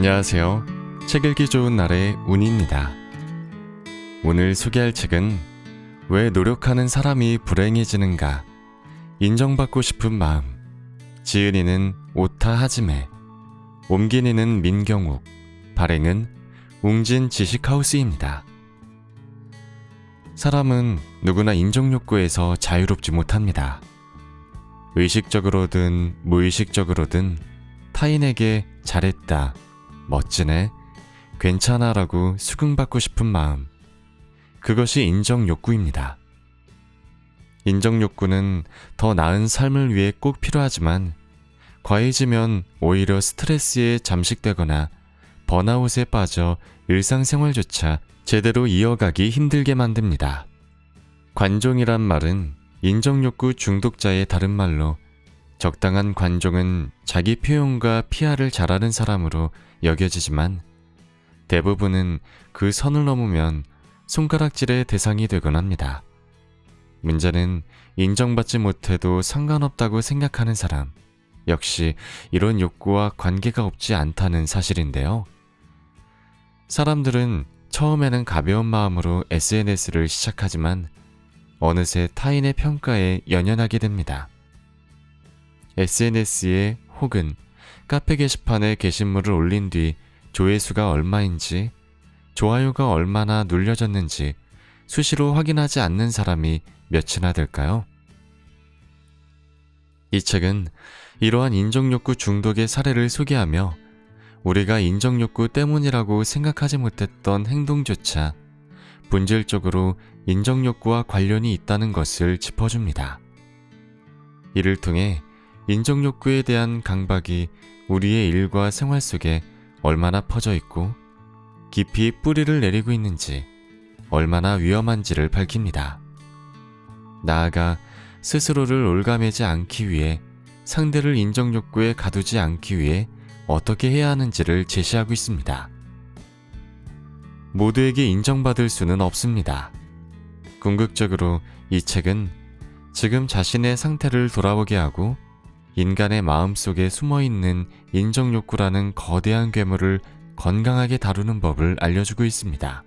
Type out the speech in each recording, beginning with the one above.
안녕하세요. 책 읽기 좋은 날의 운입니다. 오늘 소개할 책은 왜 노력하는 사람이 불행해지는가? 인정받고 싶은 마음. 지은이는 오타 하지메, 옮기니는 민경욱, 발행은 웅진 지식하우스입니다. 사람은 누구나 인정욕구에서 자유롭지 못합니다. 의식적으로든 무의식적으로든 타인에게 잘했다, 멋지네, 괜찮아 라고 수긍받고 싶은 마음. 그것이 인정욕구입니다. 인정욕구는 더 나은 삶을 위해 꼭 필요하지만 과해지면 오히려 스트레스에 잠식되거나 번아웃에 빠져 일상생활조차 제대로 이어가기 힘들게 만듭니다. 관종이란 말은 인정욕구 중독자의 다른 말로 적당한 관종은 자기 표현과 PR을 잘하는 사람으로 여겨지지만 대부분은 그 선을 넘으면 손가락질의 대상이 되곤 합니다. 문제는 인정받지 못해도 상관없다고 생각하는 사람, 역시 이런 욕구와 관계가 없지 않다는 사실인데요. 사람들은 처음에는 가벼운 마음으로 SNS를 시작하지만 어느새 타인의 평가에 연연하게 됩니다. SNS에 혹은 카페 게시판에 게시물을 올린 뒤 조회수가 얼마인지, 좋아요가 얼마나 눌려졌는지 수시로 확인하지 않는 사람이 몇이나 될까요? 이 책은 이러한 인정욕구 중독의 사례를 소개하며 우리가 인정욕구 때문이라고 생각하지 못했던 행동조차 본질적으로 인정욕구와 관련이 있다는 것을 짚어줍니다. 이를 통해 인정욕구에 대한 강박이 우리의 일과 생활 속에 얼마나 퍼져 있고 깊이 뿌리를 내리고 있는지, 얼마나 위험한지를 밝힙니다. 나아가 스스로를 올가매지 않기 위해, 상대를 인정욕구에 가두지 않기 위해 어떻게 해야 하는지를 제시하고 있습니다. 모두에게 인정받을 수는 없습니다. 궁극적으로 이 책은 지금 자신의 상태를 돌아보게 하고 인간의 마음속에 숨어있는 인정욕구라는 거대한 괴물을 건강하게 다루는 법을 알려주고 있습니다.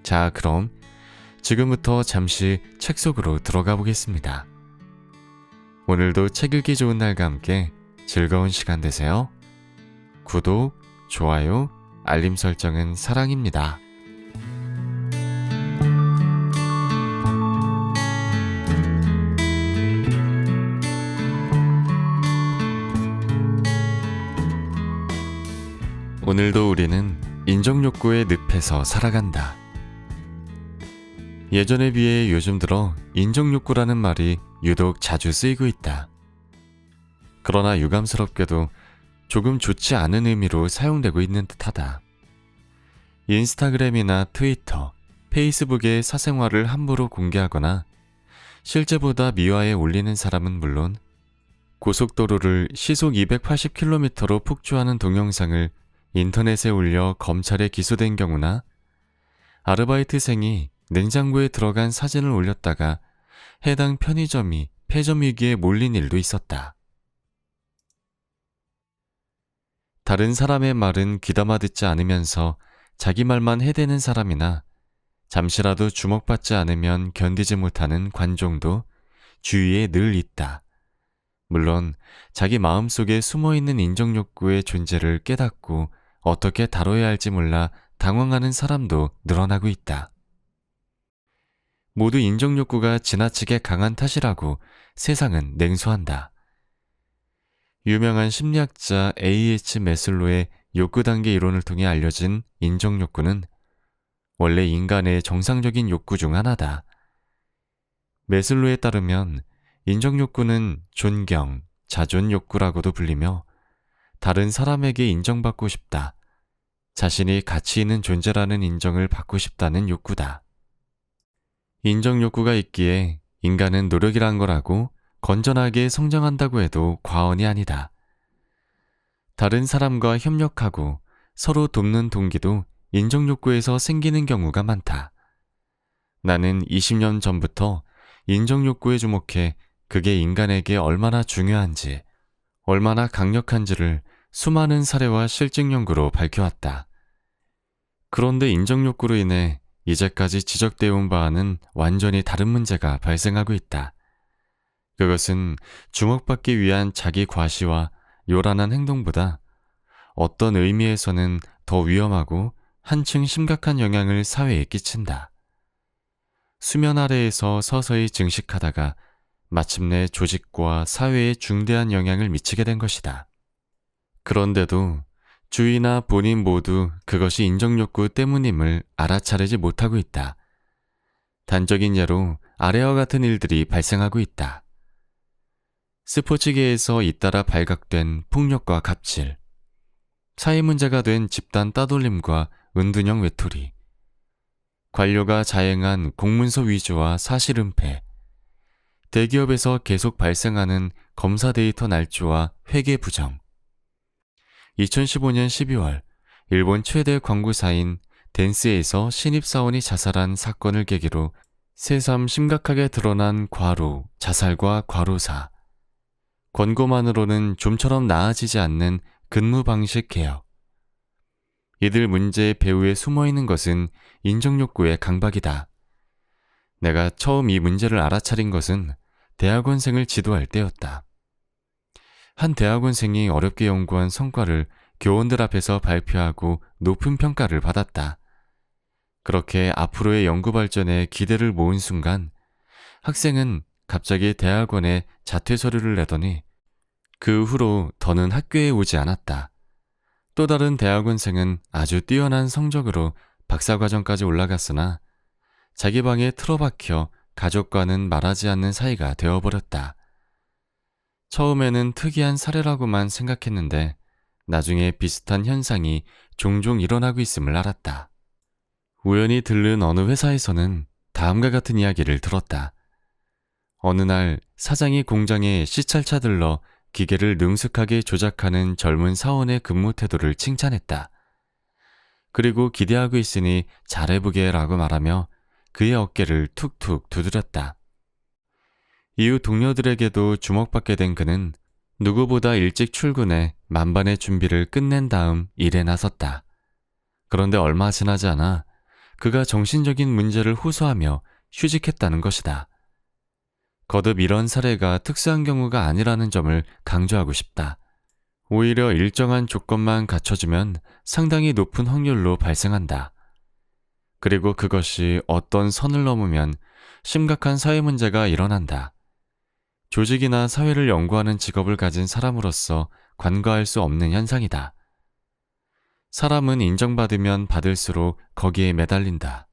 자, 그럼 지금부터 잠시 책 속으로 들어가 보겠습니다. 오늘도 책 읽기 좋은 날과 함께 즐거운 시간 되세요. 구독, 좋아요, 알림 설정은 사랑입니다. 오늘도 우리는 인정욕구의 늪에서 살아간다. 예전에 비해 요즘 들어 인정욕구라는 말이 유독 자주 쓰이고 있다. 그러나 유감스럽게도 조금 좋지 않은 의미로 사용되고 있는 듯하다. 인스타그램이나 트위터, 페이스북의 사생활을 함부로 공개하거나 실제보다 미화해 올리는 사람은 물론 고속도로를 시속 280km로 폭주하는 동영상을 인터넷에 올려 검찰에 기소된 경우나 아르바이트생이 냉장고에 들어간 사진을 올렸다가 해당 편의점이 폐점 위기에 몰린 일도 있었다. 다른 사람의 말은 귀담아 듣지 않으면서 자기 말만 해대는 사람이나 잠시라도 주목받지 않으면 견디지 못하는 관종도 주위에 늘 있다. 물론 자기 마음속에 숨어있는 인정욕구의 존재를 깨닫고 어떻게 다뤄야 할지 몰라 당황하는 사람도 늘어나고 있다. 모두 인정욕구가 지나치게 강한 탓이라고 세상은 냉소한다. 유명한 심리학자 A.H. 매슬로의 욕구 단계 이론을 통해 알려진 인정욕구는 원래 인간의 정상적인 욕구 중 하나다. 매슬로에 따르면 인정욕구는 존경, 자존 욕구라고도 불리며 다른 사람에게 인정받고 싶다, 자신이 가치 있는 존재라는 인정을 받고 싶다는 욕구다. 인정욕구가 있기에 인간은 노력이란 거라고 건전하게 성장한다고 해도 과언이 아니다. 다른 사람과 협력하고 서로 돕는 동기도 인정욕구에서 생기는 경우가 많다. 나는 20년 전부터 인정욕구에 주목해 그게 인간에게 얼마나 중요한지, 얼마나 강력한지를 수많은 사례와 실증 연구로 밝혀왔다. 그런데 인정욕구로 인해 이제까지 지적되어 온 바와는 완전히 다른 문제가 발생하고 있다. 그것은 주목받기 위한 자기 과시와 요란한 행동보다 어떤 의미에서는 더 위험하고 한층 심각한 영향을 사회에 끼친다. 수면 아래에서 서서히 증식하다가 마침내 조직과 사회에 중대한 영향을 미치게 된 것이다. 그런데도 주위나 본인 모두 그것이 인정욕구 때문임을 알아차리지 못하고 있다. 단적인 예로 아래와 같은 일들이 발생하고 있다. 스포츠계에서 잇따라 발각된 폭력과 갑질, 사회 문제가 된 집단 따돌림과 은둔형 외톨이, 관료가 자행한 공문서 위조와 사실 은폐, 대기업에서 계속 발생하는 검사 데이터 날조와 회계 부정. 2015년 12월 일본 최대 광고사인 댄스에서 신입사원이 자살한 사건을 계기로 새삼 심각하게 드러난 과로, 자살과 과로사, 권고만으로는 좀처럼 나아지지 않는 근무 방식 개혁. 이들 문제의 배후에 숨어있는 것은 인정욕구의 강박이다. 내가 처음 이 문제를 알아차린 것은 대학원생을 지도할 때였다. 한 대학원생이 어렵게 연구한 성과를 교원들 앞에서 발표하고 높은 평가를 받았다. 그렇게 앞으로의 연구 발전에 기대를 모은 순간 학생은 갑자기 대학원에 자퇴 서류를 내더니 그 후로 더는 학교에 오지 않았다. 또 다른 대학원생은 아주 뛰어난 성적으로 박사과정까지 올라갔으나 자기 방에 틀어박혀 가족과는 말하지 않는 사이가 되어버렸다. 처음에는 특이한 사례라고만 생각했는데 나중에 비슷한 현상이 종종 일어나고 있음을 알았다. 우연히 들른 어느 회사에서는 다음과 같은 이야기를 들었다. 어느 날 사장이 공장에 시찰차 들러 기계를 능숙하게 조작하는 젊은 사원의 근무 태도를 칭찬했다. 그리고 기대하고 있으니 잘해보게 라고 말하며 그의 어깨를 툭툭 두드렸다. 이후 동료들에게도 주목받게 된 그는 누구보다 일찍 출근해 만반의 준비를 끝낸 다음 일에 나섰다. 그런데 얼마 지나지 않아 그가 정신적인 문제를 호소하며 휴직했다는 것이다. 거듭 이런 사례가 특수한 경우가 아니라는 점을 강조하고 싶다. 오히려 일정한 조건만 갖춰주면 상당히 높은 확률로 발생한다. 그리고 그것이 어떤 선을 넘으면 심각한 사회 문제가 일어난다. 조직이나 사회를 연구하는 직업을 가진 사람으로서 관과할 수 없는 현상이다. 사람은 인정받으면 받을수록 거기에 매달린다.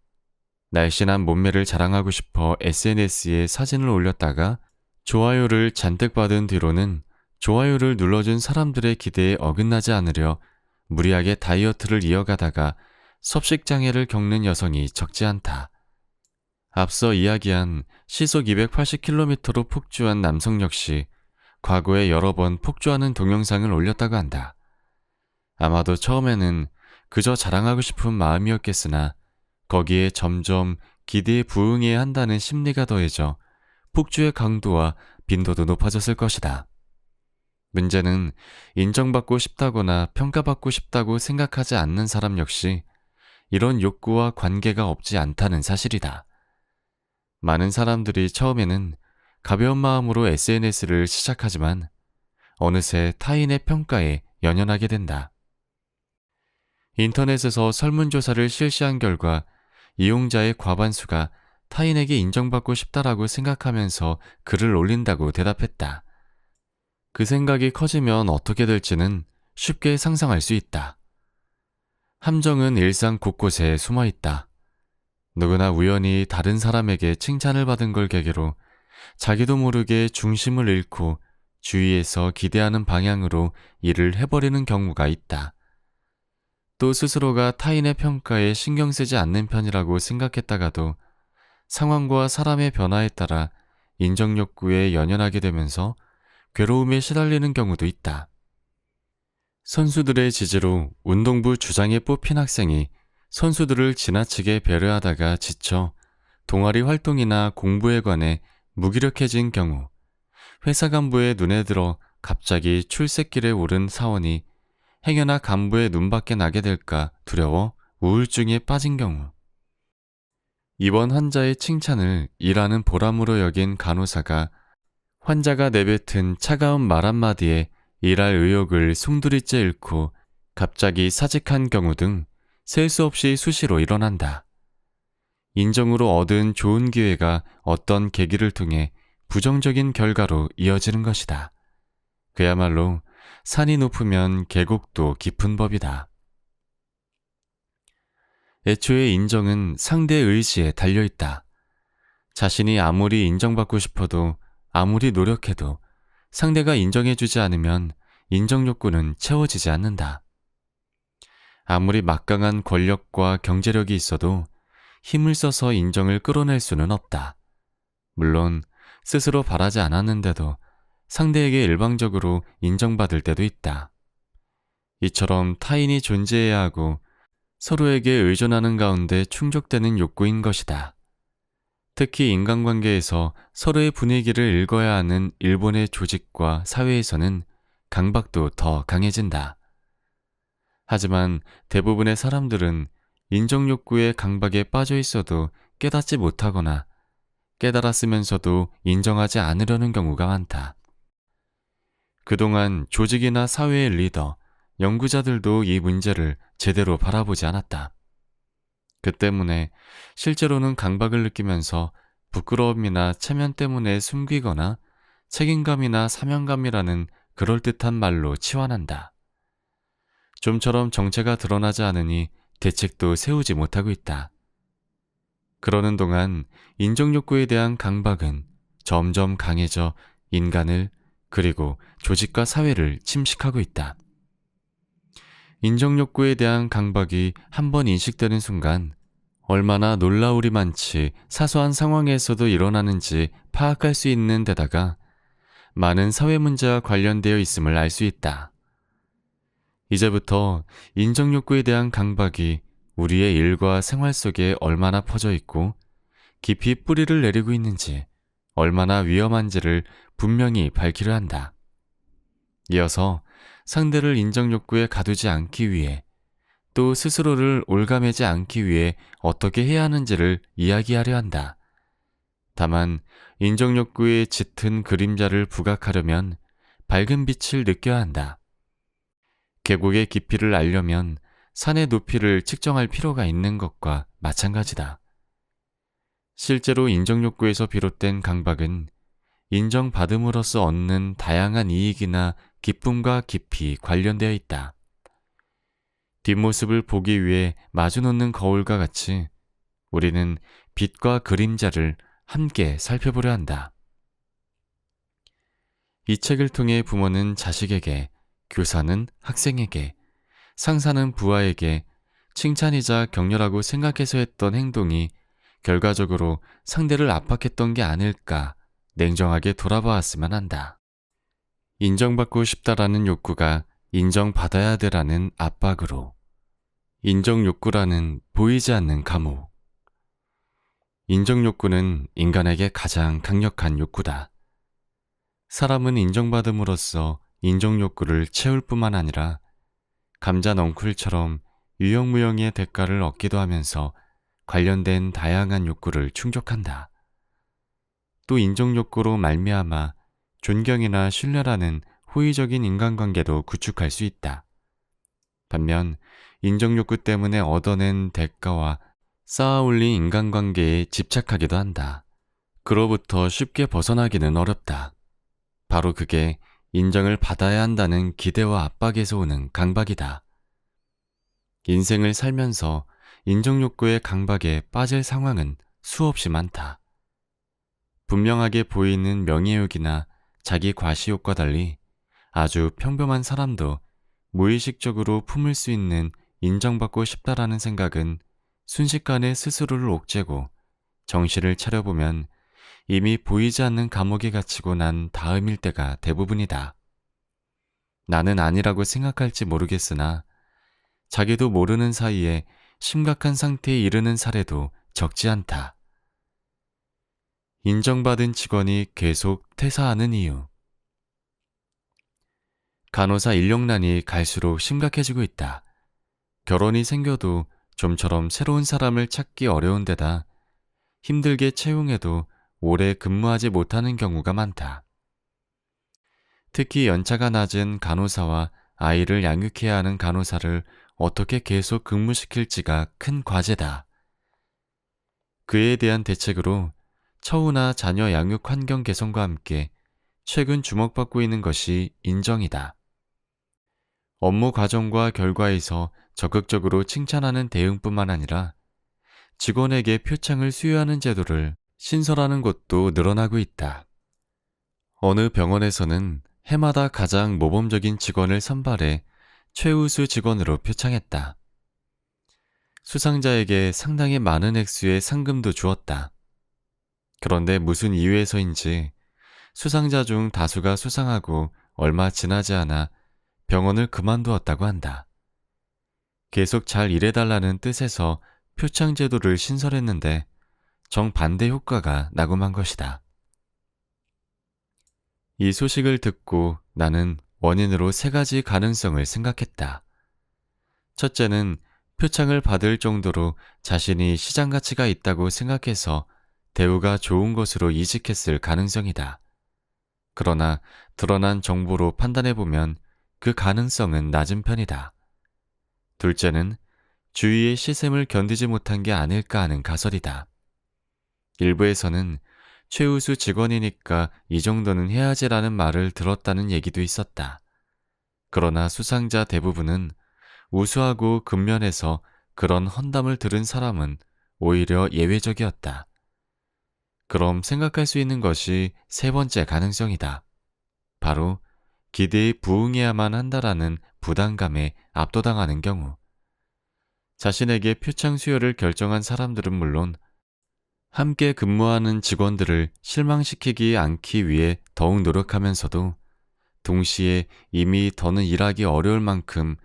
날씬한 몸매를 자랑하고 싶어 SNS에 사진을 올렸다가 좋아요를 잔뜩 받은 뒤로는 좋아요를 눌러준 사람들의 기대에 어긋나지 않으려 무리하게 다이어트를 이어가다가 섭식장애를 겪는 여성이 적지 않다. 앞서 이야기한 시속 280km로 폭주한 남성 역시 과거에 여러 번 폭주하는 동영상을 올렸다고 한다. 아마도 처음에는 그저 자랑하고 싶은 마음이었겠으나 거기에 점점 기대에 부응해야 한다는 심리가 더해져 폭주의 강도와 빈도도 높아졌을 것이다. 문제는 인정받고 싶다거나 평가받고 싶다고 생각하지 않는 사람 역시 이런 욕구와 관계가 없지 않다는 사실이다. 많은 사람들이 처음에는 가벼운 마음으로 SNS를 시작하지만 어느새 타인의 평가에 연연하게 된다. 인터넷에서 설문조사를 실시한 결과 이용자의 과반수가 타인에게 인정받고 싶다라고 생각하면서 글을 올린다고 대답했다. 그 생각이 커지면 어떻게 될지는 쉽게 상상할 수 있다. 함정은 일상 곳곳에 숨어 있다. 누구나 우연히 다른 사람에게 칭찬을 받은 걸 계기로 자기도 모르게 중심을 잃고 주위에서 기대하는 방향으로 일을 해버리는 경우가 있다. 또 스스로가 타인의 평가에 신경 쓰지 않는 편이라고 생각했다가도 상황과 사람의 변화에 따라 인정욕구에 연연하게 되면서 괴로움에 시달리는 경우도 있다. 선수들의 지지로 운동부 주장에 뽑힌 학생이 선수들을 지나치게 배려하다가 지쳐 동아리 활동이나 공부에 관해 무기력해진 경우, 회사 간부의 눈에 들어 갑자기 출세길에 오른 사원이 행여나 간부의 눈밖에 나게 될까 두려워 우울증에 빠진 경우, 입원 환자의 칭찬을 일하는 보람으로 여긴 간호사가 환자가 내뱉은 차가운 말 한마디에 일할 의욕을 송두리째 잃고 갑자기 사직한 경우 등 셀 수 없이 수시로 일어난다. 인정으로 얻은 좋은 기회가 어떤 계기를 통해 부정적인 결과로 이어지는 것이다. 그야말로 산이 높으면 계곡도 깊은 법이다. 애초에 인정은 상대의 의지에 달려있다. 자신이 아무리 인정받고 싶어도 아무리 노력해도 상대가 인정해주지 않으면 인정 욕구는 채워지지 않는다. 아무리 막강한 권력과 경제력이 있어도 힘을 써서 인정을 끌어낼 수는 없다. 물론 스스로 바라지 않았는데도 상대에게 일방적으로 인정받을 때도 있다. 이처럼 타인이 존재해야 하고 서로에게 의존하는 가운데 충족되는 욕구인 것이다. 특히 인간관계에서 서로의 분위기를 읽어야 하는 일본의 조직과 사회에서는 강박도 더 강해진다. 하지만 대부분의 사람들은 인정 욕구의 강박에 빠져 있어도 깨닫지 못하거나 깨달았으면서도 인정하지 않으려는 경우가 많다. 그동안 조직이나 사회의 리더, 연구자들도 이 문제를 제대로 바라보지 않았다. 그 때문에 실제로는 강박을 느끼면서 부끄러움이나 체면 때문에 숨기거나 책임감이나 사명감이라는 그럴듯한 말로 치환한다. 좀처럼 정체가 드러나지 않으니 대책도 세우지 못하고 있다. 그러는 동안 인정욕구에 대한 강박은 점점 강해져 인간을 그리고 조직과 사회를 침식하고 있다. 인정욕구에 대한 강박이 한번 인식되는 순간 얼마나 놀라울이 많지 사소한 상황에서도 일어나는지 파악할 수 있는 데다가 많은 사회 문제와 관련되어 있음을 알 수 있다. 이제부터 인정욕구에 대한 강박이 우리의 일과 생활 속에 얼마나 퍼져 있고 깊이 뿌리를 내리고 있는지, 얼마나 위험한지를 분명히 밝히려 한다. 이어서 상대를 인정욕구에 가두지 않기 위해 또 스스로를 올가매지 않기 위해 어떻게 해야 하는지를 이야기하려 한다. 다만 인정욕구의 짙은 그림자를 부각하려면 밝은 빛을 느껴야 한다. 계곡의 깊이를 알려면 산의 높이를 측정할 필요가 있는 것과 마찬가지다. 실제로 인정욕구에서 비롯된 강박은 인정받음으로써 얻는 다양한 이익이나 기쁨과 깊이 관련되어 있다. 뒷모습을 보기 위해 마주놓는 거울과 같이 우리는 빛과 그림자를 함께 살펴보려 한다. 이 책을 통해 부모는 자식에게, 교사는 학생에게, 상사는 부하에게 칭찬이자 격려라고 생각해서 했던 행동이 결과적으로 상대를 압박했던 게 아닐까 냉정하게 돌아보았으면 한다. 인정받고 싶다라는 욕구가 인정받아야 되라는 압박으로, 인정욕구라는 보이지 않는 감옥. 인정욕구는 인간에게 가장 강력한 욕구다. 사람은 인정받음으로써 인정욕구를 채울 뿐만 아니라 감자 넝쿨처럼 유영무영의 대가를 얻기도 하면서 관련된 다양한 욕구를 충족한다. 또 인정욕구로 말미암아 존경이나 신뢰라는 호의적인 인간관계도 구축할 수 있다. 반면 인정욕구 때문에 얻어낸 대가와 쌓아올린 인간관계에 집착하기도 한다. 그로부터 쉽게 벗어나기는 어렵다. 바로 그게 인정을 받아야 한다는 기대와 압박에서 오는 강박이다. 인생을 살면서 인정욕구의 강박에 빠질 상황은 수없이 많다. 분명하게 보이는 명예욕이나 자기 과시욕과 달리 아주 평범한 사람도 무의식적으로 품을 수 있는 인정받고 싶다라는 생각은 순식간에 스스로를 옥죄고 정신을 차려보면 이미 보이지 않는 감옥에 갇히고 난 다음일 때가 대부분이다. 나는 아니라고 생각할지 모르겠으나 자기도 모르는 사이에 심각한 상태에 이르는 사례도 적지 않다. 인정받은 직원이 계속 퇴사하는 이유. 간호사 인력난이 갈수록 심각해지고 있다. 결혼이 생겨도 좀처럼 새로운 사람을 찾기 어려운 데다 힘들게 채용해도 오래 근무하지 못하는 경우가 많다. 특히 연차가 낮은 간호사와 아이를 양육해야 하는 간호사를 어떻게 계속 근무시킬지가 큰 과제다. 그에 대한 대책으로 처우나 자녀 양육 환경 개선과 함께 최근 주목받고 있는 것이 인정이다. 업무 과정과 결과에서 적극적으로 칭찬하는 대응뿐만 아니라 직원에게 표창을 수여하는 제도를 신설하는 곳도 늘어나고 있다. 어느 병원에서는 해마다 가장 모범적인 직원을 선발해 최우수 직원으로 표창했다. 수상자에게 상당히 많은 액수의 상금도 주었다. 그런데 무슨 이유에서인지 수상자 중 다수가 수상하고 얼마 지나지 않아 병원을 그만두었다고 한다. 계속 잘 일해달라는 뜻에서 표창 제도를 신설했는데 정반대 효과가 나고만 것이다. 이 소식을 듣고 나는 원인으로 3가지 가능성을 생각했다. 첫째는 표창을 받을 정도로 자신이 시장 가치가 있다고 생각해서 대우가 좋은 것으로 이직했을 가능성이다. 그러나 드러난 정보로 판단해보면 그 가능성은 낮은 편이다. 둘째는 주위의 시샘을 견디지 못한 게 아닐까 하는 가설이다. 일부에서는 최우수 직원이니까 이 정도는 해야지라는 말을 들었다는 얘기도 있었다. 그러나 수상자 대부분은 우수하고 근면해서 그런 헌담을 들은 사람은 오히려 예외적이었다. 그럼 생각할 수 있는 것이 3번째 가능성이다. 바로 기대에 부응해야만 한다라는 부담감에 압도당하는 경우. 자신에게 표창 수여를 결정한 사람들은 물론 함께 근무하는 직원들을 실망시키지 않기 위해 더욱 노력하면서도 동시에 이미 더는 일하기 어려울 만큼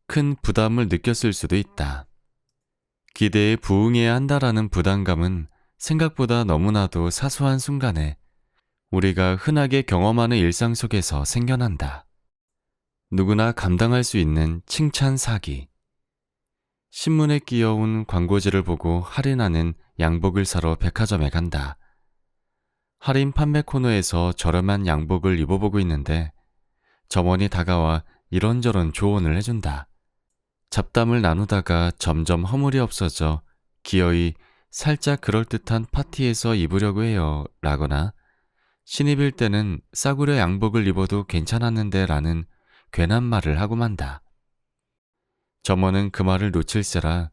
큰 부담을 느꼈을 수도 있다. 기대에 부응해야 한다라는 부담감은 생각보다 너무나도 사소한 순간에 우리가 흔하게 경험하는 일상 속에서 생겨난다. 누구나 감당할 수 있는 칭찬 사기. 신문에 끼어온 광고지를 보고 할인하는 양복을 사러 백화점에 간다. 할인 판매 코너에서 저렴한 양복을 입어보고 있는데 점원이 다가와 이런저런 조언을 해준다. 잡담을 나누다가 점점 허물이 없어져 기어이 살짝 그럴듯한 파티에서 입으려고 해요 라거나 신입일 때는 싸구려 양복을 입어도 괜찮았는데 라는 괜한 말을 하고 만다. 점원은 그 말을 놓칠세라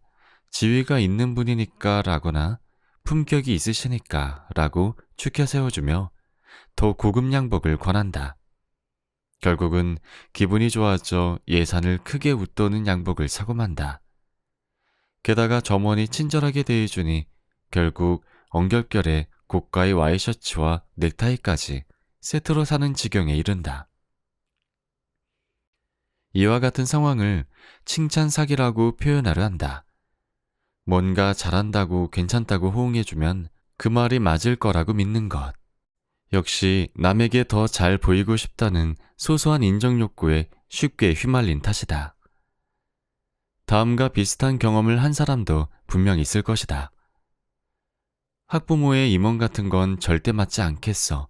지위가 있는 분이니까 라거나 품격이 있으시니까 라고 추켜 세워주며 더 고급 양복을 권한다. 결국은 기분이 좋아져 예산을 크게 웃도는 양복을 사고 만다. 게다가 점원이 친절하게 대해주니 결국 엉겹결에 고가의 와이셔츠와 넥타이까지 세트로 사는 지경에 이른다. 이와 같은 상황을 칭찬 사기라고 표현하려 한다. 뭔가 잘한다고 괜찮다고 호응해주면 그 말이 맞을 거라고 믿는 것. 역시 남에게 더 잘 보이고 싶다는 소소한 인정 욕구에 쉽게 휘말린 탓이다. 다음과 비슷한 경험을 한 사람도 분명 있을 것이다. 학부모의 임원 같은 건 절대 맞지 않겠어.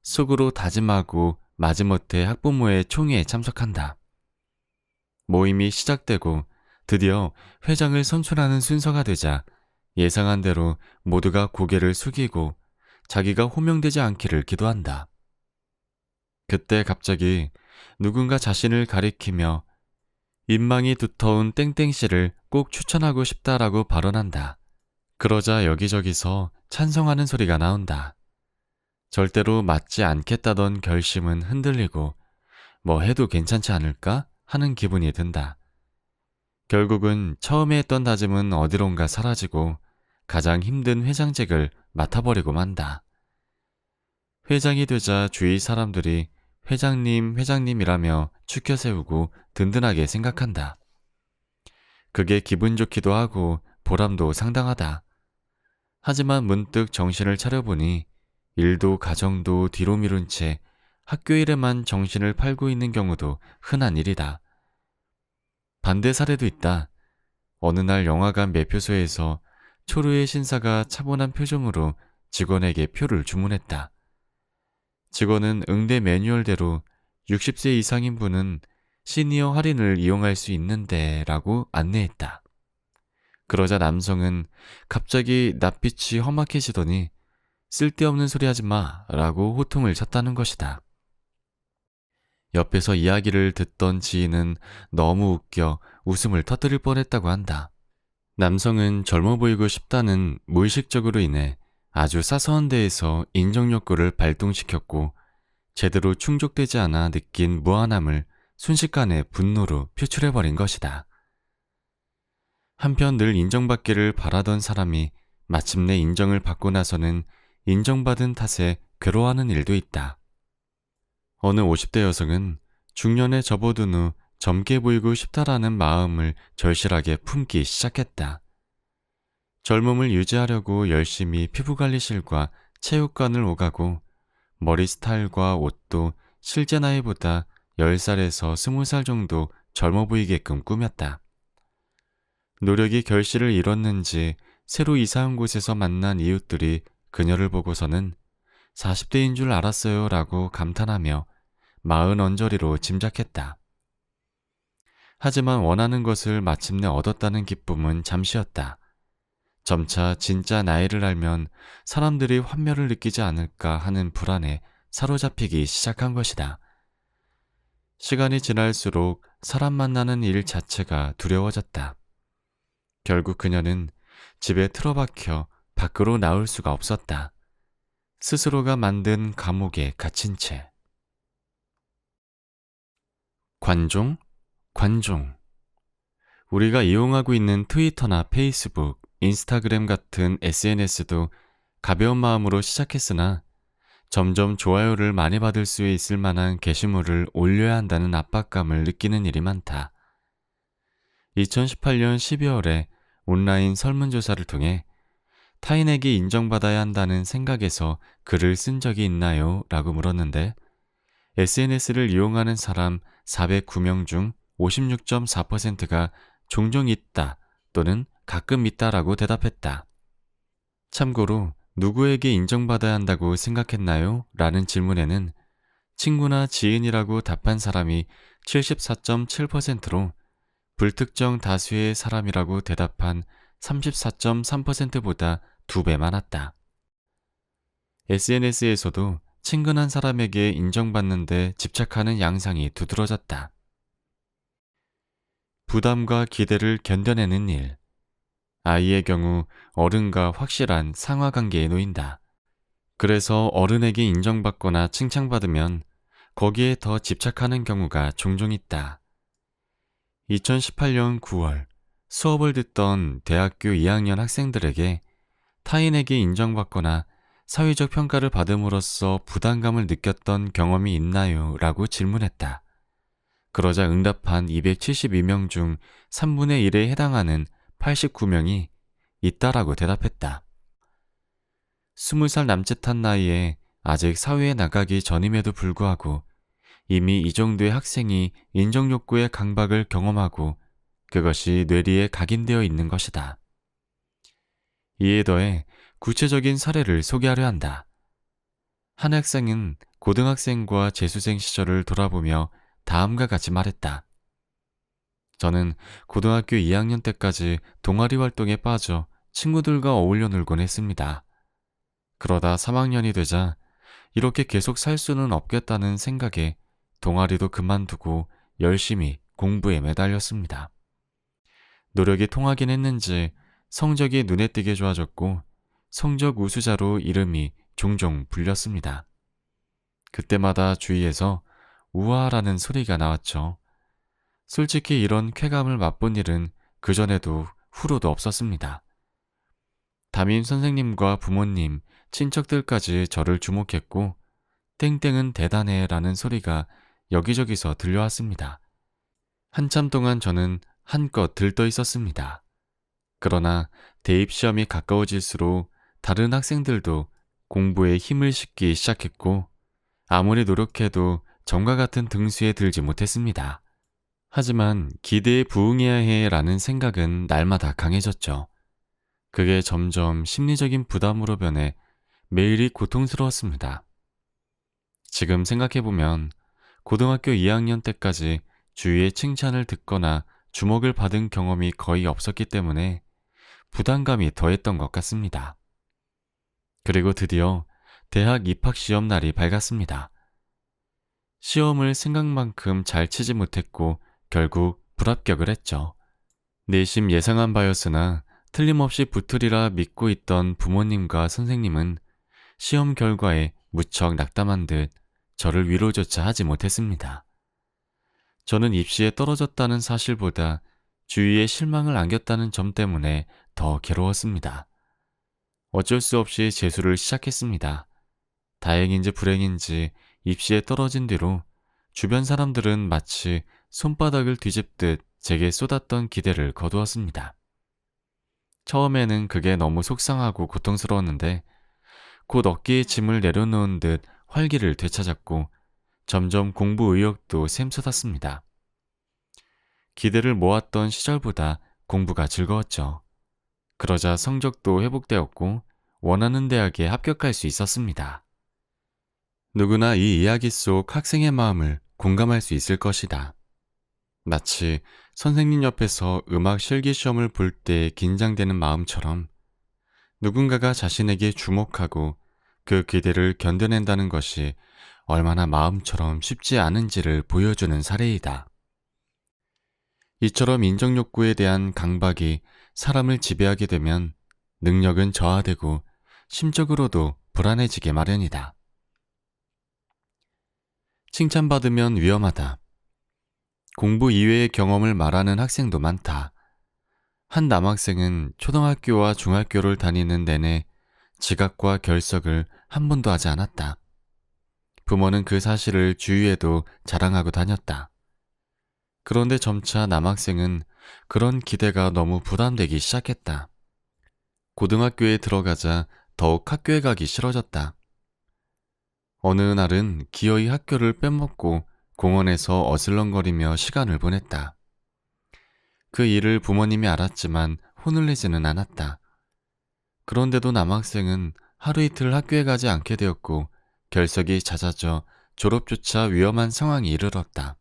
속으로 다짐하고 마지못해 학부모의 총회에 참석한다. 모임이 시작되고 드디어 회장을 선출하는 순서가 되자 예상한 대로 모두가 고개를 숙이고 자기가 호명되지 않기를 기도한다. 그때 갑자기 누군가 자신을 가리키며 인망이 두터운 땡땡씨를 꼭 추천하고 싶다라고 발언한다. 그러자 여기저기서 찬성하는 소리가 나온다. 절대로 맞지 않겠다던 결심은 흔들리고 뭐 해도 괜찮지 않을까 하는 기분이 든다. 결국은 처음에 했던 다짐은 어디론가 사라지고 가장 힘든 회장직을 맡아버리고 만다. 회장이 되자 주위 사람들이 회장님, 회장님이라며 추켜 세우고 든든하게 생각한다. 그게 기분 좋기도 하고 보람도 상당하다. 하지만 문득 정신을 차려보니 일도 가정도 뒤로 미룬 채 학교 일에만 정신을 팔고 있는 경우도 흔한 일이다. 반대 사례도 있다. 어느 날 영화관 매표소에서 초르의 신사가 차분한 표정으로 직원에게 표를 주문했다. 직원은 응대 매뉴얼대로 60세 이상인 분은 시니어 할인을 이용할 수 있는데 라고 안내했다. 그러자 남성은 갑자기 낯빛이 험악해지더니 쓸데없는 소리 하지 마 라고 호통을 쳤다는 것이다. 옆에서 이야기를 듣던 지인은 너무 웃겨 웃음을 터뜨릴 뻔했다고 한다. 남성은 젊어 보이고 싶다는 무의식적으로 인해 아주 사소한 데에서 인정 욕구를 발동시켰고 제대로 충족되지 않아 느낀 무안함을 순식간에 분노로 표출해버린 것이다. 한편 늘 인정받기를 바라던 사람이 마침내 인정을 받고 나서는 인정받은 탓에 괴로워하는 일도 있다. 어느 50대 여성은 중년에 접어든 후 젊게 보이고 싶다라는 마음을 절실하게 품기 시작했다. 젊음을 유지하려고 열심히 피부관리실과 체육관을 오가고 머리 스타일과 옷도 실제 나이보다 10살에서 20살 정도 젊어 보이게끔 꾸몄다. 노력이 결실을 이뤘는지 새로 이사한 곳에서 만난 이웃들이 그녀를 보고서는 40대인 줄 알았어요 라고 감탄하며 마흔 언저리로 짐작했다. 하지만 원하는 것을 마침내 얻었다는 기쁨은 잠시였다. 점차 진짜 나이를 알면 사람들이 환멸을 느끼지 않을까 하는 불안에 사로잡히기 시작한 것이다. 시간이 지날수록 사람 만나는 일 자체가 두려워졌다. 결국 그녀는 집에 틀어박혀 밖으로 나올 수가 없었다. 스스로가 만든 감옥에 갇힌 채. 관종? 우리가 이용하고 있는 트위터나 페이스북, 인스타그램 같은 SNS도 가벼운 마음으로 시작했으나 점점 좋아요를 많이 받을 수 있을 만한 게시물을 올려야 한다는 압박감을 느끼는 일이 많다. 2018년 12월에 온라인 설문조사를 통해 타인에게 인정받아야 한다는 생각에서 글을 쓴 적이 있나요? 라고 물었는데 SNS를 이용하는 사람 409명 중 56.4%가 종종 있다 또는 가끔 있다라고 대답했다. 참고로 누구에게 인정받아야 한다고 생각했나요? 라는 질문에는 친구나 지인이라고 답한 사람이 74.7%로 불특정 다수의 사람이라고 대답한 34.3%보다 2배 많았다. SNS에서도 친근한 사람에게 인정받는데 집착하는 양상이 두드러졌다. 부담과 기대를 견뎌내는 일. 아이의 경우 어른과 확실한 상하관계에 놓인다. 그래서 어른에게 인정받거나 칭찬받으면 거기에 더 집착하는 경우가 종종 있다. 2018년 9월 수업을 듣던 대학교 2학년 학생들에게 타인에게 인정받거나 사회적 평가를 받음으로써 부담감을 느꼈던 경험이 있나요? 라고 질문했다. 그러자 응답한 272명 중 3분의 1에 해당하는 89명이 있다라고 대답했다. 20살 남짓한 나이에 아직 사회에 나가기 전임에도 불구하고 이미 이 정도의 학생이 인정 욕구의 강박을 경험하고 그것이 뇌리에 각인되어 있는 것이다. 이에 더해 구체적인 사례를 소개하려 한다. 한 학생은 고등학생과 재수생 시절을 돌아보며 다음과 같이 말했다. 저는 고등학교 2학년 때까지 동아리 활동에 빠져 친구들과 어울려 놀곤 했습니다. 그러다 3학년이 되자 이렇게 계속 살 수는 없겠다는 생각에 동아리도 그만두고 열심히 공부에 매달렸습니다. 노력이 통하긴 했는지 성적이 눈에 띄게 좋아졌고 성적 우수자로 이름이 종종 불렸습니다. 그때마다 주위에서 우아라는 소리가 나왔죠. 솔직히 이런 쾌감을 맛본 일은 그전에도 후로도 없었습니다. 담임 선생님과 부모님, 친척들까지 저를 주목했고 땡땡은 대단해 라는 소리가 여기저기서 들려왔습니다. 한참 동안 저는 한껏 들떠 있었습니다. 그러나 대입시험이 가까워질수록 다른 학생들도 공부에 힘을 싣기 시작했고 아무리 노력해도 전과 같은 등수에 들지 못했습니다. 하지만 기대에 부응해야 해라는 생각은 날마다 강해졌죠. 그게 점점 심리적인 부담으로 변해 매일이 고통스러웠습니다. 지금 생각해보면 고등학교 2학년 때까지 주위의 칭찬을 듣거나 주목을 받은 경험이 거의 없었기 때문에 부담감이 더했던 것 같습니다. 그리고 드디어 대학 입학 시험 날이 밝았습니다. 시험을 생각만큼 잘 치지 못했고 결국 불합격을 했죠. 내심 예상한 바였으나 틀림없이 붙으리라 믿고 있던 부모님과 선생님은 시험 결과에 무척 낙담한 듯 저를 위로조차 하지 못했습니다. 저는 입시에 떨어졌다는 사실보다 주위에 실망을 안겼다는 점 때문에 더 괴로웠습니다. 어쩔 수 없이 재수를 시작했습니다. 다행인지 불행인지 입시에 떨어진 뒤로 주변 사람들은 마치 손바닥을 뒤집듯 제게 쏟았던 기대를 거두었습니다. 처음에는 그게 너무 속상하고 고통스러웠는데 곧 어깨에 짐을 내려놓은 듯 활기를 되찾았고 점점 공부 의욕도 샘솟았습니다. 기대를 모았던 시절보다 공부가 즐거웠죠. 그러자 성적도 회복되었고 원하는 대학에 합격할 수 있었습니다. 누구나 이 이야기 속 학생의 마음을 공감할 수 있을 것이다. 마치 선생님 옆에서 음악 실기시험을 볼 때 긴장되는 마음처럼 누군가가 자신에게 주목하고 그 기대를 견뎌낸다는 것이 얼마나 마음처럼 쉽지 않은지를 보여주는 사례이다. 이처럼 인정욕구에 대한 강박이 사람을 지배하게 되면 능력은 저하되고 심적으로도 불안해지게 마련이다. 칭찬받으면 위험하다. 공부 이외의 경험을 말하는 학생도 많다. 한 남학생은 초등학교와 중학교를 다니는 내내 지각과 결석을 한 번도 하지 않았다. 부모는 그 사실을 주위에도 자랑하고 다녔다. 그런데 점차 남학생은 그런 기대가 너무 부담되기 시작했다. 고등학교에 들어가자 더욱 학교에 가기 싫어졌다. 어느 날은 기어이 학교를 빼먹고 공원에서 어슬렁거리며 시간을 보냈다. 그 일을 부모님이 알았지만 혼을 내지는 않았다. 그런데도 남학생은 하루 이틀 학교에 가지 않게 되었고 결석이 잦아져 졸업조차 위험한 상황이 이르렀다.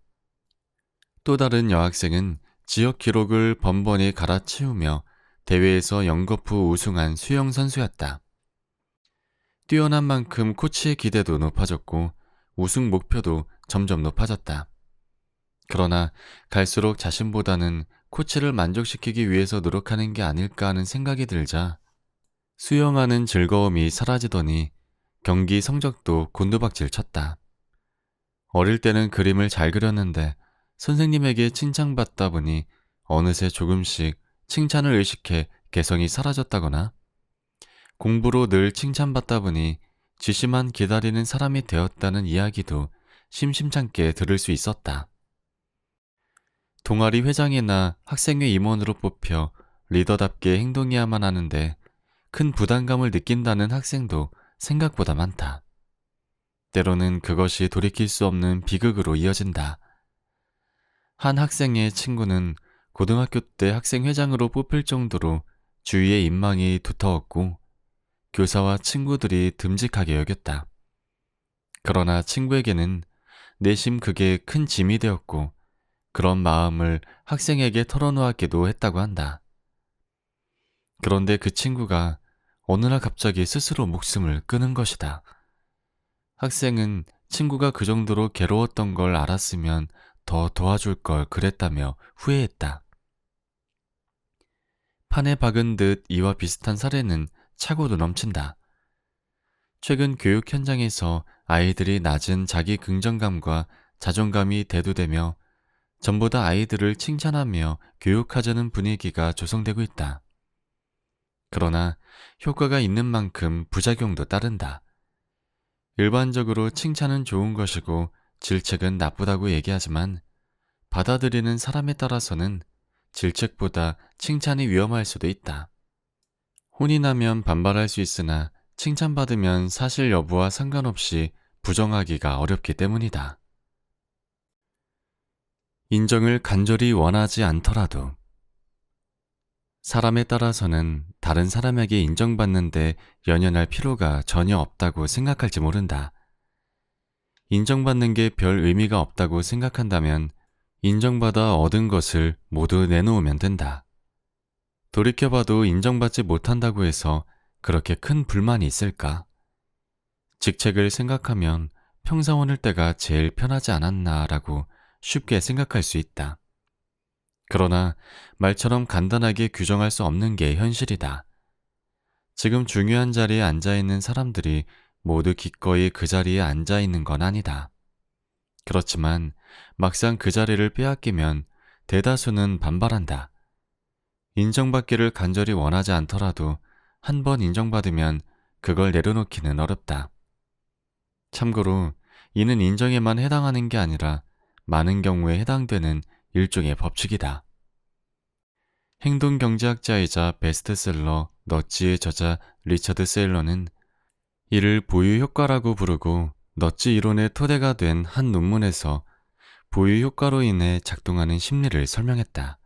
또 다른 여학생은 지역 기록을 번번이 갈아치우며 대회에서 연거푸 우승한 수영 선수였다. 뛰어난 만큼 코치의 기대도 높아졌고 우승 목표도 점점 높아졌다. 그러나 갈수록 자신보다는 코치를 만족시키기 위해서 노력하는 게 아닐까 하는 생각이 들자 수영하는 즐거움이 사라지더니 경기 성적도 곤두박질 쳤다. 어릴 때는 그림을 잘 그렸는데 선생님에게 칭찬받다 보니 어느새 조금씩 칭찬을 의식해 개성이 사라졌다거나 공부로 늘 칭찬받다 보니 지시만 기다리는 사람이 되었다는 이야기도 심심찮게 들을 수 있었다. 동아리 회장이나 학생회 임원으로 뽑혀 리더답게 행동해야만 하는데 큰 부담감을 느낀다는 학생도 생각보다 많다. 때로는 그것이 돌이킬 수 없는 비극으로 이어진다. 한 학생의 친구는 고등학교 때 학생회장으로 뽑힐 정도로 주위의 인망이 두터웠고 교사와 친구들이 듬직하게 여겼다. 그러나 친구에게는 내심 그게 큰 짐이 되었고 그런 마음을 학생에게 털어놓았기도 했다고 한다. 그런데 그 친구가 어느 날 갑자기 스스로 목숨을 끊은 것이다. 학생은 친구가 그 정도로 괴로웠던 걸 알았으면 더 도와줄 걸 그랬다며 후회했다. 판에 박은 듯 이와 비슷한 사례는 차고도 넘친다. 최근 교육 현장에서 아이들이 낮은 자기 긍정감과 자존감이 대두되며 전부 다 아이들을 칭찬하며 교육하자는 분위기가 조성되고 있다. 그러나 효과가 있는 만큼 부작용도 따른다. 일반적으로 칭찬은 좋은 것이고 질책은 나쁘다고 얘기하지만 받아들이는 사람에 따라서는 질책보다 칭찬이 위험할 수도 있다. 혼이 나면 반발할 수 있으나 칭찬받으면 사실 여부와 상관없이 부정하기가 어렵기 때문이다. 인정을 간절히 원하지 않더라도 사람에 따라서는 다른 사람에게 인정받는데 연연할 필요가 전혀 없다고 생각할지 모른다. 인정받는 게 별 의미가 없다고 생각한다면 인정받아 얻은 것을 모두 내놓으면 된다. 돌이켜봐도 인정받지 못한다고 해서 그렇게 큰 불만이 있을까? 직책을 생각하면 평사원일 때가 제일 편하지 않았나라고 쉽게 생각할 수 있다. 그러나 말처럼 간단하게 규정할 수 없는 게 현실이다. 지금 중요한 자리에 앉아 있는 사람들이 모두 기꺼이 그 자리에 앉아 있는 건 아니다. 그렇지만 막상 그 자리를 빼앗기면 대다수는 반발한다. 인정받기를 간절히 원하지 않더라도 한 번 인정받으면 그걸 내려놓기는 어렵다. 참고로 이는 인정에만 해당하는 게 아니라 많은 경우에 해당되는 일종의 법칙이다. 행동경제학자이자 베스트셀러 넛지의 저자 리처드 세일러는 이를 보유 효과라고 부르고 넛지 이론의 토대가 된 한 논문에서 보유 효과로 인해 작동하는 심리를 설명했다.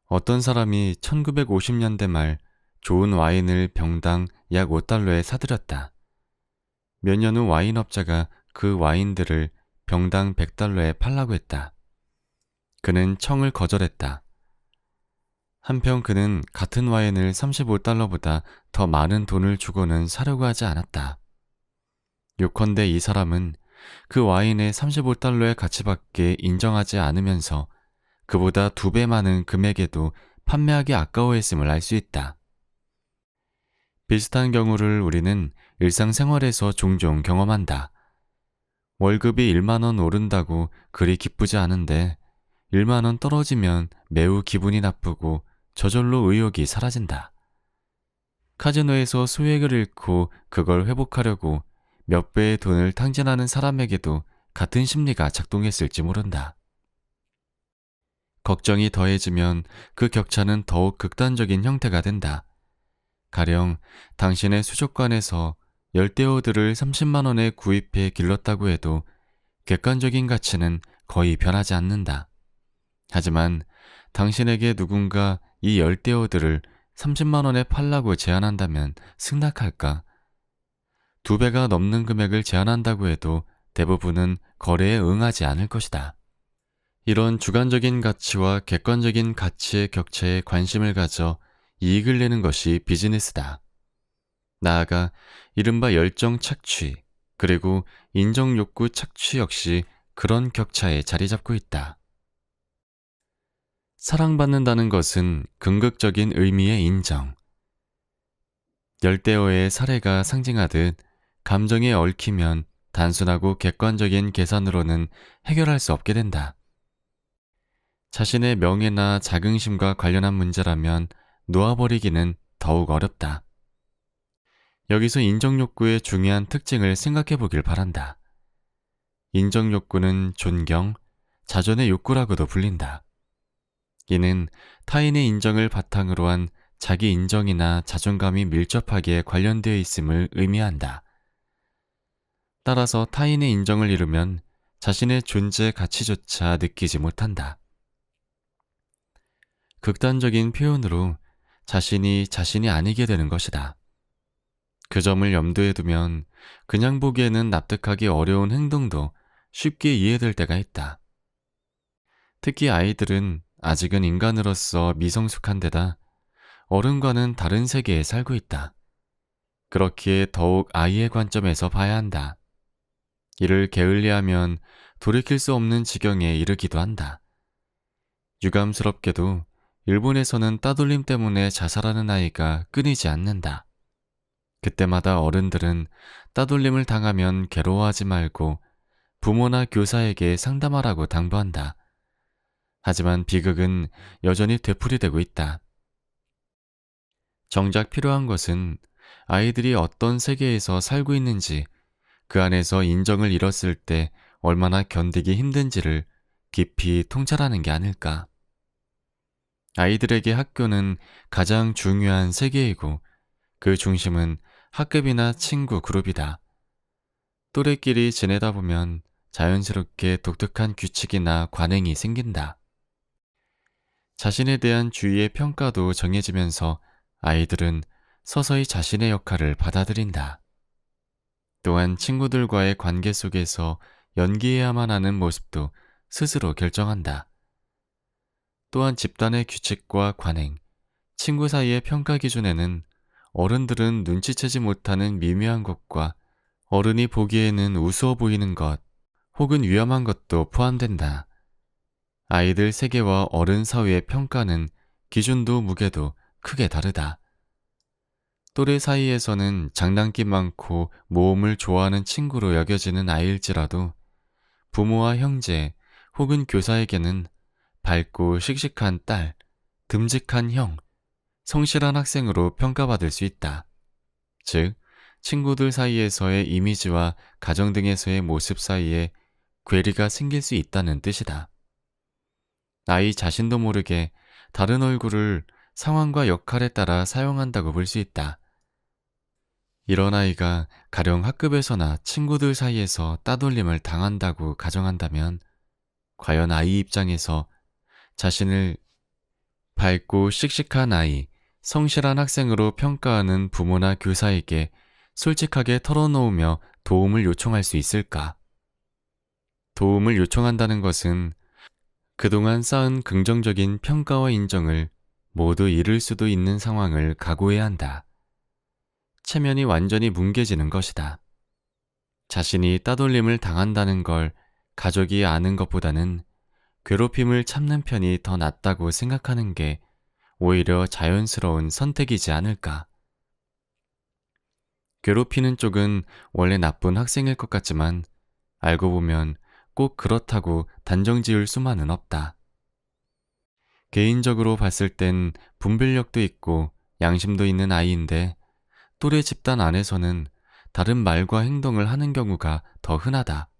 어떤 사람이 1950년대 말 좋은 와인을 병당 약 5달러에 사들였다. 몇 년 후 와인업자가 그 와인들을 병당 100달러에 팔라고 했다. 그는 청을 거절했다. 한편 그는 같은 와인을 35달러보다 더 많은 돈을 주고는 사려고 하지 않았다. 요컨대 이 사람은 그 와인의 35달러의 가치밖에 인정하지 않으면서 그보다 2배 많은 금액에도 판매하기 아까워했음을 알 수 있다. 비슷한 경우를 우리는 일상생활에서 종종 경험한다. 월급이 1만 원 오른다고 그리 기쁘지 않은데 1만 원 떨어지면 매우 기분이 나쁘고 저절로 의욕이 사라진다. 카지노에서 소액을 잃고 그걸 회복하려고 몇 배의 돈을 탕진하는 사람에게도 같은 심리가 작동했을지 모른다. 걱정이 더해지면 그 격차는 더욱 극단적인 형태가 된다. 가령 당신의 수족관에서 열대어들을 30만 원에 구입해 길렀다고 해도 객관적인 가치는 거의 변하지 않는다. 하지만 당신에게 누군가 이 열대어들을 30만 원에 팔라고 제안한다면 승낙할까? 2배가 넘는 금액을 제안한다고 해도 대부분은 거래에 응하지 않을 것이다. 이런 주관적인 가치와 객관적인 가치의 격차에 관심을 가져 이익을 내는 것이 비즈니스다. 나아가 이른바 열정 착취, 그리고 인정 욕구 착취 역시 그런 격차에 자리 잡고 있다. 사랑받는다는 것은 긍극적인 의미의 인정. 열대어의 사례가 상징하듯 감정에 얽히면 단순하고 객관적인 계산으로는 해결할 수 없게 된다. 자신의 명예나 자긍심과 관련한 문제라면 놓아버리기는 더욱 어렵다. 여기서 인정욕구의 중요한 특징을 생각해 보길 바란다. 인정욕구는 존경, 자존의 욕구라고도 불린다. 이는 타인의 인정을 바탕으로 한 자기 인정이나 자존감이 밀접하게 관련되어 있음을 의미한다. 따라서 타인의 인정을 잃으면 자신의 존재 가치조차 느끼지 못한다. 극단적인 표현으로 자신이 아니게 되는 것이다. 그 점을 염두에 두면 그냥 보기에는 납득하기 어려운 행동도 쉽게 이해될 때가 있다. 특히 아이들은 아직은 인간으로서 미성숙한 데다 어른과는 다른 세계에 살고 있다. 그렇기에 더욱 아이의 관점에서 봐야 한다. 이를 게을리하면 돌이킬 수 없는 지경에 이르기도 한다. 유감스럽게도 일본에서는 따돌림 때문에 자살하는 아이가 끊이지 않는다. 그때마다 어른들은 따돌림을 당하면 괴로워하지 말고 부모나 교사에게 상담하라고 당부한다. 하지만 비극은 여전히 되풀이되고 있다. 정작 필요한 것은 아이들이 어떤 세계에서 살고 있는지, 그 안에서 인정을 잃었을 때 얼마나 견디기 힘든지를 깊이 통찰하는 게 아닐까. 아이들에게 학교는 가장 중요한 세계이고 그 중심은 학급이나 친구 그룹이다. 또래끼리 지내다 보면 자연스럽게 독특한 규칙이나 관행이 생긴다. 자신에 대한 주위의 평가도 정해지면서 아이들은 서서히 자신의 역할을 받아들인다. 또한 친구들과의 관계 속에서 연기해야만 하는 모습도 스스로 결정한다. 또한 집단의 규칙과 관행, 친구 사이의 평가 기준에는 어른들은 눈치채지 못하는 미묘한 것과 어른이 보기에는 우스워 보이는 것, 혹은 위험한 것도 포함된다. 아이들 세계와 어른 사회의 평가는 기준도 무게도 크게 다르다. 또래 사이에서는 장난기 많고 모험을 좋아하는 친구로 여겨지는 아이일지라도 부모와 형제 혹은 교사에게는 밝고 씩씩한 딸, 듬직한 형, 성실한 학생으로 평가받을 수 있다. 즉, 친구들 사이에서의 이미지와 가정 등에서의 모습 사이에 괴리가 생길 수 있다는 뜻이다. 아이 자신도 모르게 다른 얼굴을 상황과 역할에 따라 사용한다고 볼 수 있다. 이런 아이가 가령 학급에서나 친구들 사이에서 따돌림을 당한다고 가정한다면 과연 아이 입장에서 자신을 밝고 씩씩한 아이, 성실한 학생으로 평가하는 부모나 교사에게 솔직하게 털어놓으며 도움을 요청할 수 있을까? 도움을 요청한다는 것은 그동안 쌓은 긍정적인 평가와 인정을 모두 잃을 수도 있는 상황을 각오해야 한다. 체면이 완전히 뭉개지는 것이다. 자신이 따돌림을 당한다는 걸 가족이 아는 것보다는 괴롭힘을 참는 편이 더 낫다고 생각하는 게 오히려 자연스러운 선택이지 않을까. 괴롭히는 쪽은 원래 나쁜 학생일 것 같지만 알고 보면 꼭 그렇다고 단정 지을 수만은 없다. 개인적으로 봤을 땐 분별력도 있고 양심도 있는 아이인데 또래 집단 안에서는 다른 말과 행동을 하는 경우가 더 흔하다.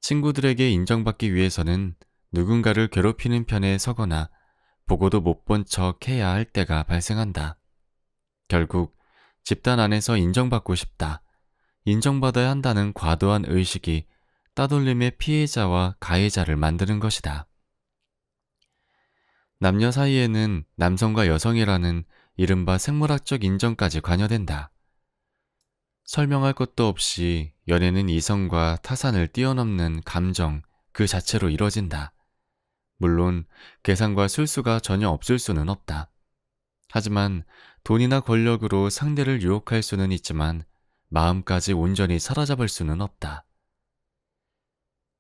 친구들에게 인정받기 위해서는 누군가를 괴롭히는 편에 서거나 보고도 못 본 척 해야 할 때가 발생한다. 결국 집단 안에서 인정받고 싶다, 인정받아야 한다는 과도한 의식이 따돌림의 피해자와 가해자를 만드는 것이다. 남녀 사이에는 남성과 여성이라는 이른바 생물학적 인정까지 관여된다. 설명할 것도 없이 연애는 이성과 타산을 뛰어넘는 감정 그 자체로 이뤄진다. 물론 계산과 술수가 전혀 없을 수는 없다. 하지만 돈이나 권력으로 상대를 유혹할 수는 있지만 마음까지 온전히 사로잡을 수는 없다.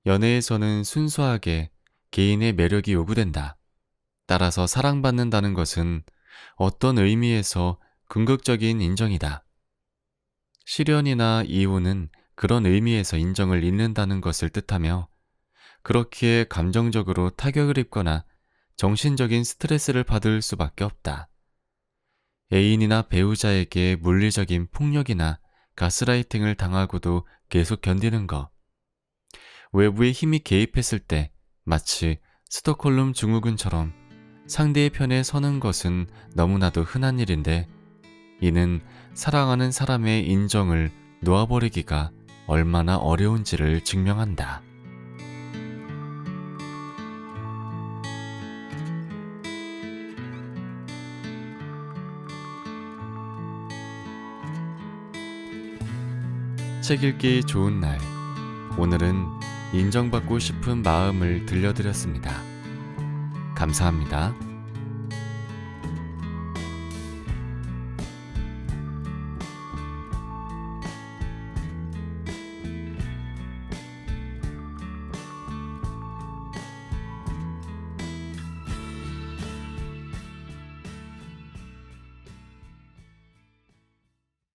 연애에서는 순수하게 개인의 매력이 요구된다. 따라서 사랑받는다는 것은 어떤 의미에서 궁극적인 인정이다. 실연이나 이혼은 그런 의미에서 인정을 잃는다는 것을 뜻하며 그렇기에 감정적으로 타격을 입거나 정신적인 스트레스를 받을 수밖에 없다. 애인이나 배우자에게 물리적인 폭력이나 가스라이팅을 당하고도 계속 견디는 것. 외부의 힘이 개입했을 때 마치 스톡홀름 증후군처럼 상대의 편에 서는 것은 너무나도 흔한 일인데 이는 사랑하는 사람의 인정을 놓아버리기가 얼마나 어려운지를 증명한다. 책 읽기 좋은 날. 오늘은 인정받고 싶은 마음을 들려드렸습니다. 감사합니다.